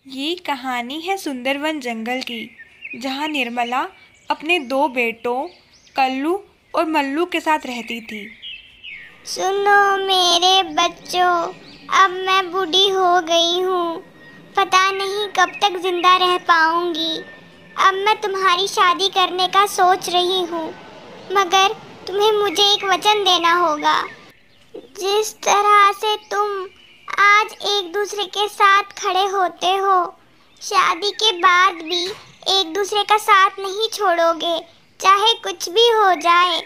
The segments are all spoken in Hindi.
ये कहानी है सुंदरवन जंगल की, जहाँ निर्मला अपने दो बेटों कल्लू और मल्लू के साथ रहती थी। सुनो मेरे बच्चों, अब मैं बूढ़ी हो गई हूँ। पता नहीं कब तक जिंदा रह पाऊंगी। अब मैं तुम्हारी शादी करने का सोच रही हूँ, मगर तुम्हें मुझे एक वचन देना होगा। जिस तरह से तुम आज एक दूसरे के साथ खड़े होते हो, शादी के बाद भी एक दूसरे का साथ नहीं छोड़ोगे। चाहे कुछ भी हो जाए,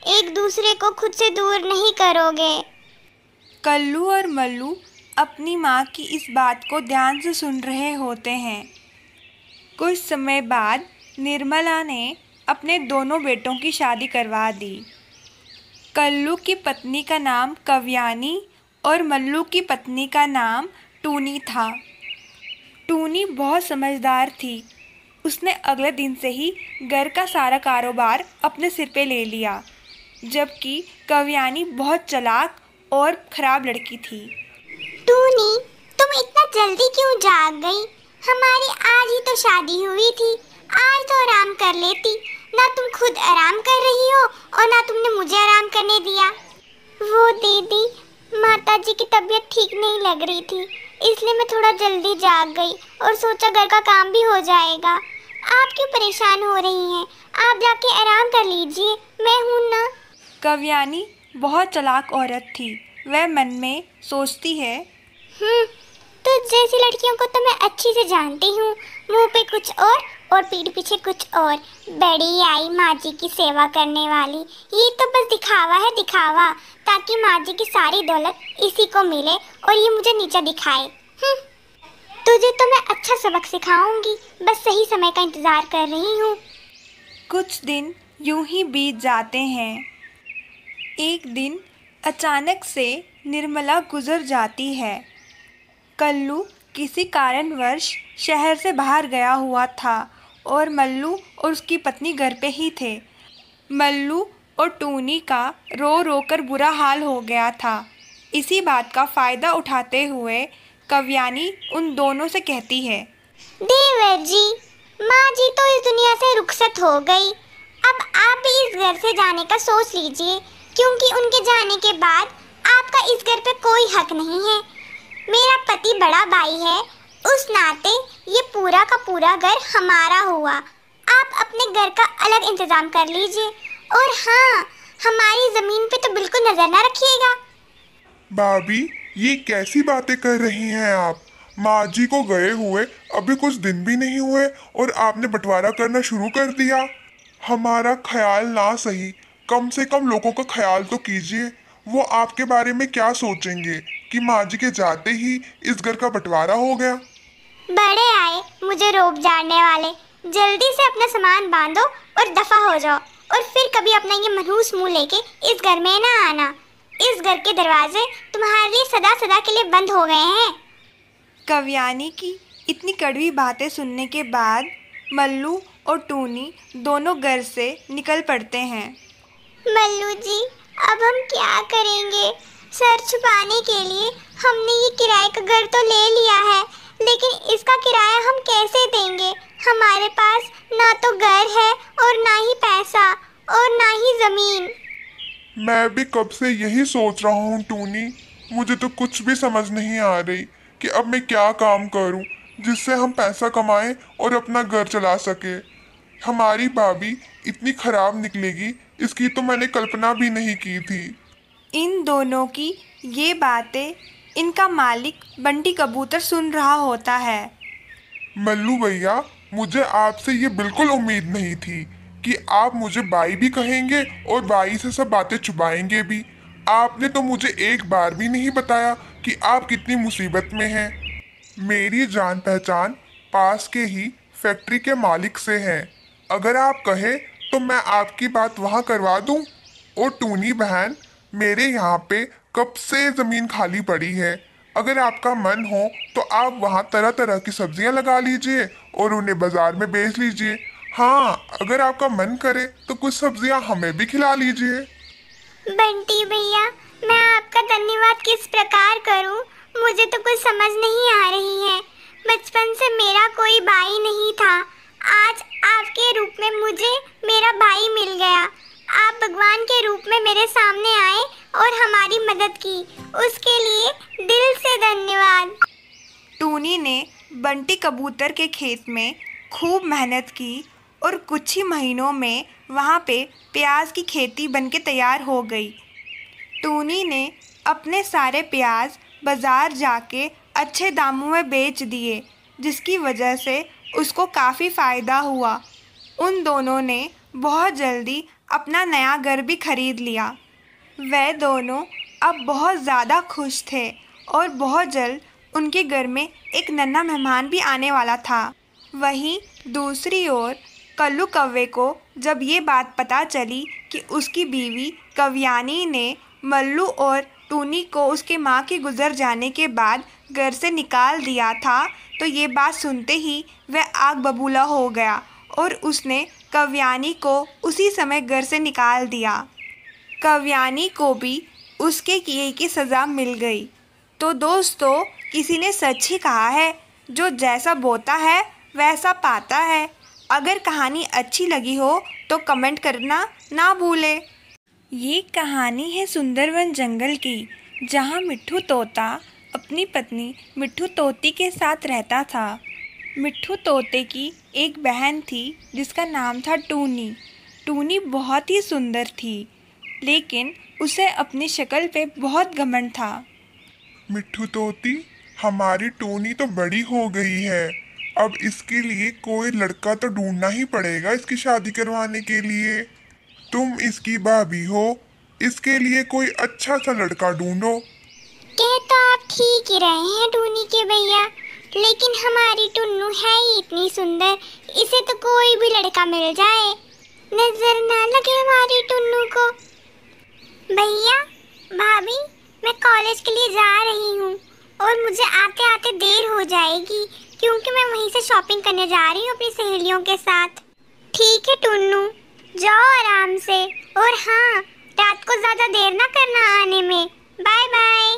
एक दूसरे को खुद से दूर नहीं करोगे। कल्लू और मल्लू अपनी माँ की इस बात को ध्यान से सुन रहे होते हैं। कुछ समय बाद निर्मला ने अपने दोनों बेटों की शादी करवा दी। कल्लू की पत्नी का नाम कव्यानी और मल्लू की पत्नी का नाम टूनी था। टूनी बहुत समझदार थी। उसने अगले दिन से ही घर का सारा कारोबार अपने सिर पे ले लिया, जबकि कव्यानी बहुत चालाक और खराब लड़की थी। टूनी, तुम इतना जल्दी क्यों जाग गई? हमारी आज ही तो शादी हुई थी। आज तो आराम कर लेती। ना तुम खुद आराम कर रही हो और ना तुमने मुझे आराम करने दिया। वो दीदी, माताजी की तबीयत ठीक नहीं लग रही थी, इसलिए मैं थोड़ा जल्दी जाग गई और सोचा घर का काम भी हो जाएगा। आप क्यों परेशान हो रही हैं? आप जाके आराम कर लीजिए, मैं हूँ ना। कव्यानी बहुत चालाक औरत थी। वह मन में सोचती है, तो जैसी लड़कियों को तो मैं अच्छी से जानती हूँ। मुंह पे कुछ और पीठ पीछे कुछ और। बड़ी आई माँ जी की सेवा करने वाली। ये तो बस दिखावा है, दिखावा, ताकि माँ जी की सारी दौलत इसी को मिले और ये मुझे नीचा दिखाए। तुझे तो मैं अच्छा सबक सिखाऊंगी, बस सही समय का इंतजार कर रही हूँ। कुछ दिन यूं ही बीत जाते हैं। एक दिन अचानक से निर्मला गुजर जाती है। कल्लू किसी कारणवश शहर से बाहर गया हुआ था और मल्लू और उसकी पत्नी घर पे ही थे। मल्लू और टूनी का रो रो कर बुरा हाल हो गया था। इसी बात का फ़ायदा उठाते हुए कव्यानी उन दोनों से कहती है, देवर जी, माँ जी तो इस दुनिया से रुखसत हो गई। अब आप भी इस घर से जाने का सोच लीजिए, क्योंकि उनके जाने के बाद आपका इस घर पे कोई हक नहीं है। मेरा पति बड़ा भाई है, उस नाते ये पूरा का पूरा घर हमारा हुआ। आप अपने घर का अलग इंतजाम कर लीजिए। और हाँ, हमारी जमीन पे तो बिल्कुल नजर ना रखिएगा। भाभी, ये कैसी बातें कर रही हैं आप? माँ जी को गए हुए अभी कुछ दिन भी नहीं हुए और आपने बंटवारा करना शुरू कर दिया। हमारा ख्याल ना सही, कम से कम लोगों का ख्याल तो कीजिए। वो आपके बारे में क्या सोचेंगे कि माँ जी के जाते ही इस घर का बंटवारा हो गया। बड़े आए मुझे रोब झाड़ने वाले। जल्दी से अपना सामान बांधो और दफा हो जाओ, और फिर कभी अपना ये मनहूस मुंह लेके इस घर में ना आना। इस घर के दरवाजे तुम्हारे लिए सदा सदा के लिए बंद हो गए हैं। कव्यानी की इतनी कड़वी बातें सुनने के बाद मल्लू और टूनी दोनों घर से निकल पड़ते हैं। मल्लू जी, अब हम क्या करेंगे? सर छुपाने के लिए हमने ये किराए का घर तो ले लिया है, लेकिन इसका किराया हम कैसे देंगे? हमारे पास ना तो घर है और ना ही पैसा और ना ही जमीन। मैं भी कब से यही सोच रहा हूँ टूनी। मुझे तो कुछ भी समझ नहीं आ रही कि अब मैं क्या काम करूँ जिससे हम पैसा कमाएं और अपना घर चला सके। हमारी भाभी इतनी खराब निकलेगी, इसकी तो मैंने कल्पना भी नहीं की थी। इन दोनों की ये बातें इनका मालिक बंटी कबूतर सुन रहा होता है। मल्लू भैया, मुझे आपसे ये बिल्कुल उम्मीद नहीं थी कि आप मुझे बाई भी कहेंगे और बाई से सब बातें छुपाएंगे भी। आपने तो मुझे एक बार भी नहीं बताया कि आप कितनी मुसीबत में हैं। मेरी जान पहचान पास के ही फैक्ट्री के मालिक से है। अगर आप कहें तो मैं आपकी बात वहाँ करवा दूँ। और टूनी बहन, मेरे यहाँ पे कब से ज़मीन खाली पड़ी है। अगर आपका मन हो तो आप वहाँ तरह तरह की सब्जियाँ लगा लीजिए और उन्हें बाज़ार में बेच लीजिए। हाँ, अगर आपका मन करे तो कुछ सब्जियाँ हमें भी खिला लीजिए। बंटी भैया, मैं आपका धन्यवाद किस प्रकार करूं? मुझे तो कुछ समझ नहीं आ रही है। बचपन से मेरा कोई भाई नहीं था। आज आपके रूप में मुझे मेरा भाई मिल गया। आप भगवान के रूप में मेरे सामने आए और हमारी मदद की, उसके लिए दिल से धन्यवाद। टूनी ने बंटी कबूतर के खेत में खूब मेहनत की और कुछ ही महीनों में वहाँ पे प्याज की खेती बनके तैयार हो गई। टूनी ने अपने सारे प्याज बाज़ार जाके अच्छे दामों में बेच दिए, जिसकी वजह से उसको काफ़ी फ़ायदा हुआ। उन दोनों ने बहुत जल्दी अपना नया घर भी खरीद लिया। वे दोनों अब बहुत ज़्यादा खुश थे और बहुत जल्द उनके घर में एक नन्हा मेहमान भी आने वाला था। वहीं दूसरी ओर कल्लू कौवे को जब ये बात पता चली कि उसकी बीवी कव्यानी ने मल्लू और टूनी को उसके माँ के गुजर जाने के बाद घर से निकाल दिया था, तो ये बात सुनते ही वह आग बबूला हो गया और उसने कव्यानी को उसी समय घर से निकाल दिया। कव्यानी को भी उसके किए की सज़ा मिल गई। तो दोस्तों, किसी ने सच ही कहा है, जो जैसा बोता है वैसा पाता है। अगर कहानी अच्छी लगी हो तो कमेंट करना ना भूलें। ये कहानी है सुंदरवन जंगल की, जहाँ मिट्ठू तोता अपनी पत्नी मिट्ठू तोती के साथ रहता था। मिट्ठू तोते की एक बहन थी जिसका नाम था टूनी। टूनी बहुत ही सुंदर थी, लेकिन उसे अपनी शक्ल पे बहुत घमंड था। मिट्ठू तोती, हमारी टूनी तो बड़ी हो गई है, अब इसके लिए कोई लड़का तो ढूंढना ही पड़ेगा इसकी शादी करवाने के लिए। तुम इसकी भाभी हो, इसके लिए कोई अच्छा सा लड़का ढूंढो। कह तो आप ठीक ही रहे हैं टूनी के भैया, लेकिन हमारी टुन्नू है ही इतनी सुंदर, इसे तो कोई भी लड़का मिल जाए, नजर ना लगे हमारी टुन्नू को। भैया भाभी, मैं कॉलेज के लिए जा रही हूँ और मुझे आते आते देर हो जाएगी, क्योंकि मैं वहीं से शॉपिंग करने जा रही हूँ अपनी सहेलियों के साथ। ठीक है टुन्नू, जाओ आराम से, और हाँ, रात को ज्यादा देर ना करना आने में। Bye bye.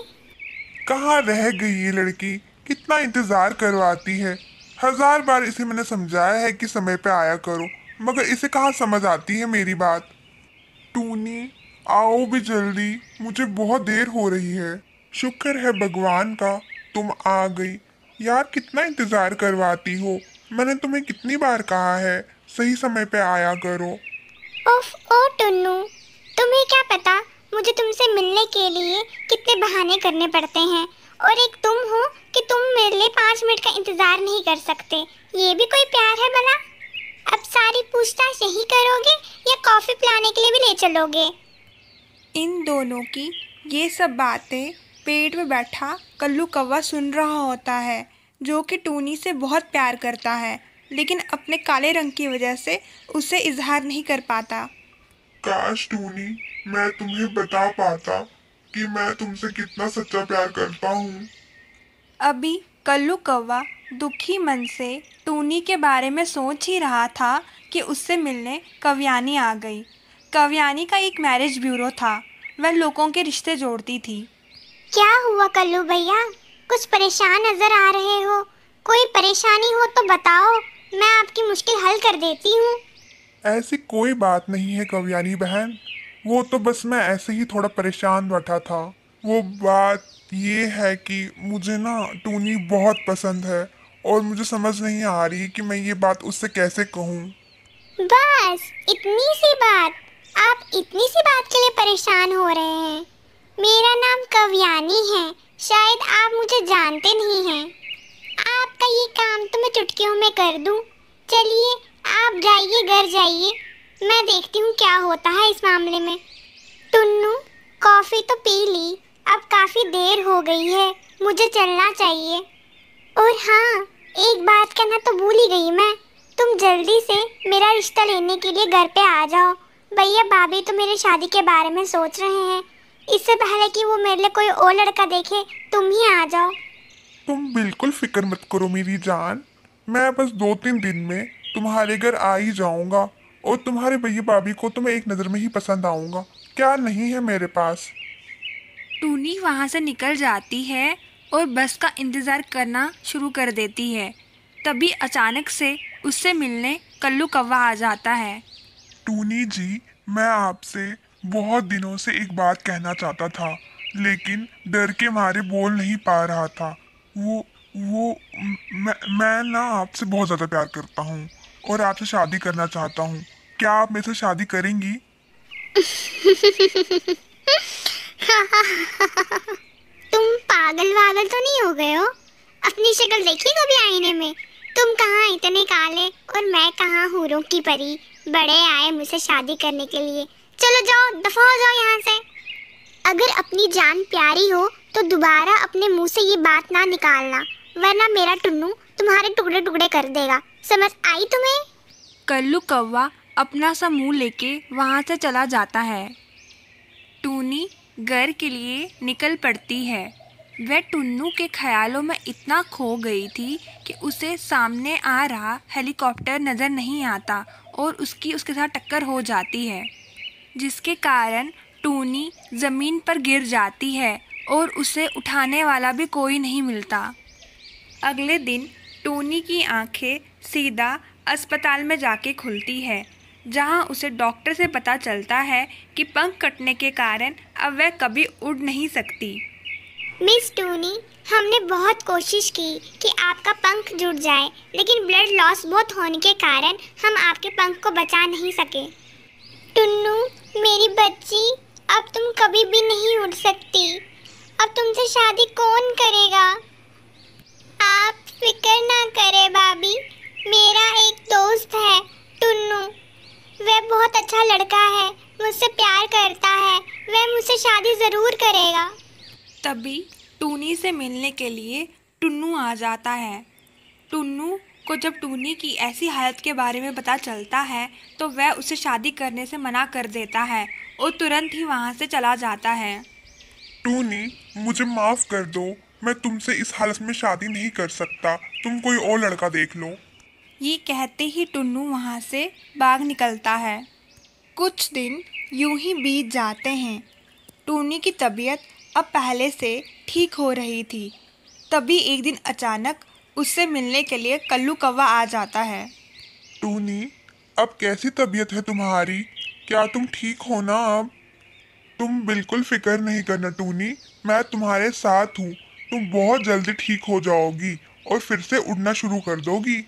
कहाँ रह गई ये लड़की, कितना इंतजार करवाती है। 1000 बार इसे मैंने समझाया है कि समय पे आया करो, मगर इसे कहाँ समझ आती है मेरी बात। टूनी, आओ भी जल्दी, मुझे बहुत देर हो रही है। शुक्र है भगवान का तुम आ गई। यार कितना इंतजार करवाती हो, मैंने तुम्हें कितनी बार कहा है सही समय पे आया करो। उफ ओ टुन्नू, तुम्हें क्या पता मुझे तुमसे मिलने के लिए कितने बहाने करने पड़ते हैं, और एक तुम हो कि तुम मेरे लिए 5 मिनट का इंतजार नहीं कर सकते। ये भी कोई प्यार है भला? अब सारी पूछताछ यही करोगे या कॉफी पिलाने के लिए भी ले चलोगे? इन दोनों की ये सब बातें पेड़ में बैठा कल्लू कौवा सुन रहा होता है, जो कि टूनी से बहुत प्यार करता है, लेकिन अपने काले रंग की वजह से उसे इजहार नहीं कर पाता। काश टूनी, मैं तुम्हें बता पाता कि मैं तुमसे कितना सच्चा प्यार करता हूँ। अभी कल्लू कौवा दुखी मन से टूनी के बारे में सोच ही रहा था कि उससे मिलने कव्यानी आ गई। कव्यानी का एक मैरिज ब्यूरो था, वह लोगों के रिश्ते जोड़ती थी। क्या हुआ कल्लू भैया, कुछ परेशान नजर आ रहे हो? कोई परेशानी हो तो बताओ, मैं आपकी मुश्किल हल कर देती हूँ। ऐसी कोई बात नहीं है कव्यानी बहन, वो तो बस मैं ऐसे ही थोड़ा परेशान बैठा था। वो बात ये है कि मुझे ना टूनी बहुत पसंद है और मुझे समझ नहीं आ रही कि मैं ये बात उससे कैसे कहूँ। बस इतनी सी बात? आप इतनी सी बात के लिए परेशान हो रहे हैं? मेरा नाम कव्यानी है, शायद आप मुझे जानते नहीं हैं। आपका ये काम तो मैं चुटकियों में कर दूं। चलिए आप जाइए, घर जाइए, मैं देखती हूँ क्या होता है इस मामले में। टुन्नू, कॉफ़ी तो पी ली, अब काफ़ी देर हो गई है, मुझे चलना चाहिए। और हाँ, एक बात कहना तो भूल ही गई मैं, तुम जल्दी से मेरा रिश्ता लेने के लिए घर पे आ जाओ। भैया भाभी तो मेरी शादी के बारे में सोच रहे हैं, इससे पहले कि वो मेरे लिए कोई और लड़का देखे, तुम ही आ जाओ। तुम बिल्कुल फिक्र मत करो मेरी जान, मैं बस 2-3 दिन में तुम्हारे घर आ ही जाऊंगा और तुम्हारे भैया भाभी को तो मैं एक नज़र में ही पसंद आऊंगा। क्या नहीं है मेरे पास। टूनी वहाँ से निकल जाती है और बस का इंतज़ार करना शुरू कर देती है। तभी अचानक से उससे मिलने कल्लू कौवा आ जाता है। टूनी जी, मैं आपसे बहुत दिनों से एक बात कहना चाहता था, लेकिन डर के मारे बोल नहीं पा रहा था। मैं ना आपसे बहुत ज़्यादा प्यार करता हूँ और आपसे शादी करना चाहता हूँ। क्या आप मेरे से शादी करेंगी? तुम पागल वागल तो नहीं हो गए हो? अपनी शक्ल देखी कभी आईने में? तुम कहाँ इतने काले और मैं कहाँ हूरों की परी। बड़े आए मुझसे शादी करने के लिए। चलो जाओ, दफा हो जाओ यहाँ से। अगर अपनी जान प्यारी हो तो दोबारा अपने मुंह से ये बात ना निकालना, वरना मेरा टुन्नू तुम्हारे टुकड़े टुकड़े कर देगा। समझ आई तुम्हें? कल्लू कौवा अपना सा मुंह लेके वहाँ से चला जाता है। टूनी घर के लिए निकल पड़ती है। वह टुन्नू के ख्यालों में इतना खो गई थी कि उसे सामने आ रहा हेलीकॉप्टर नज़र नहीं आता और उसके साथ टक्कर हो जाती है, जिसके कारण टूनी ज़मीन पर गिर जाती है और उसे उठाने वाला भी कोई नहीं मिलता। अगले दिन टूनी की आंखें सीधा अस्पताल में जाके खुलती है, जहां उसे डॉक्टर से पता चलता है कि पंख कटने के कारण अब वह कभी उड़ नहीं सकती। मिस टूनी, हमने बहुत कोशिश की कि आपका पंख जुड़ जाए, लेकिन ब्लड लॉस बहुत होने के कारण हम आपके पंख को बचा नहीं सके। टुन्नू मेरी बच्ची, अब तुम कभी भी नहीं उड़ सकती। अब तुमसे शादी कौन करेगा? आप फिक्र ना करें भाभी, मेरा एक दोस्त है टुन्नू। वह बहुत अच्छा लड़का है, मुझसे प्यार करता है, वह मुझसे शादी ज़रूर करेगा। तभी टूनी से मिलने के लिए टुन्नू आ जाता है। टुन्नू को जब टूनी की ऐसी हालत के बारे में पता चलता है तो वह उसे शादी करने से मना कर देता है और तुरंत ही वहाँ से चला जाता है। टूनी, मुझे माफ कर दो, मैं तुमसे इस हालत में शादी नहीं कर सकता। तुम कोई और लड़का देख लो। ये कहते ही टुन्नू वहाँ से भाग निकलता है। कुछ दिन यूं ही बीत जाते हैं। टूनी की तबीयत अब पहले से ठीक हो रही थी। तभी एक दिन अचानक उससे मिलने के लिए कल्लू कौवा आ जाता है। टूनी, अब कैसी तबीयत है तुम्हारी? क्या तुम ठीक हो ना अब? तुम बिल्कुल फिक्र नहीं करना टूनी, मैं तुम्हारे साथ हूँ। तुम बहुत जल्दी ठीक हो जाओगी और फिर से उड़ना शुरू कर दोगी।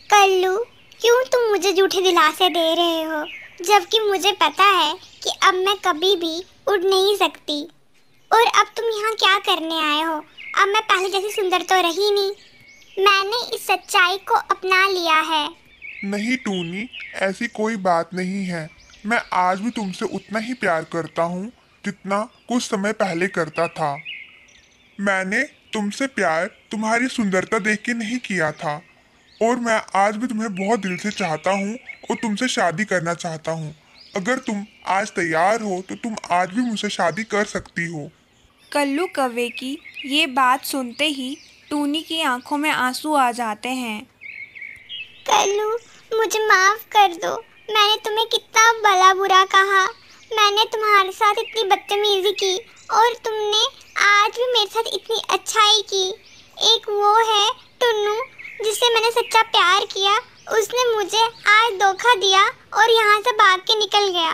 कल्लू, क्यों तुम मुझे झूठे दिलासे दे रहे हो, जबकि मुझे पता है कि अब मैं कभी भी उड़ नहीं सकती। और अब तुम यहाँ क्या करने आए हो? अब मैं पहले जैसी सुंदर तो रही नहीं। मैंने इस सच्चाई को अपना लिया है। नहीं टूनी, ऐसी कोई बात नहीं है। मैं आज भी तुमसे उतना ही प्यार करता हूँ जितना कुछ समय पहले करता था। मैंने तुमसे प्यार तुम्हारी सुंदरता देख के नहीं किया था, और मैं आज भी तुम्हें बहुत दिल से चाहता हूँ और तुमसे शादी करना चाहता हूँ। अगर तुम आज तैयार हो तो तुम आज भी मुझसे शादी कर सकती हो। कल्लू कौवे की ये बात सुनते ही टूनी की आंखों में आंसू आ जाते हैं। कल्लू, मुझे माफ कर दो। मैंने तुम्हें कितना भला बुरा कहा। मैंने तुम्हारे साथ इतनी बदतमीजी की और तुमने आज भी मेरे साथ इतनी अच्छाई की। एक वो है टुन्नू जिससे मैंने सच्चा प्यार किया, उसने मुझे आज धोखा दिया और यहाँ से भाग के निकल गया।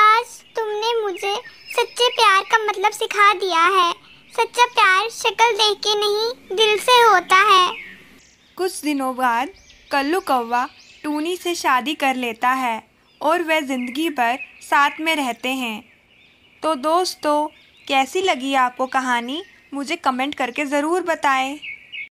आज तुमने मुझे सच्चे प्यार का मतलब सिखा दिया है। सच्चा प्यार शक्ल देख के नहीं, दिल से होता है। कुछ दिनों बाद कल्लू कौवा टूनी से शादी कर लेता है और वह ज़िंदगी भर साथ में रहते हैं। तो दोस्तों, कैसी लगी आपको कहानी? मुझे कमेंट करके ज़रूर बताएं।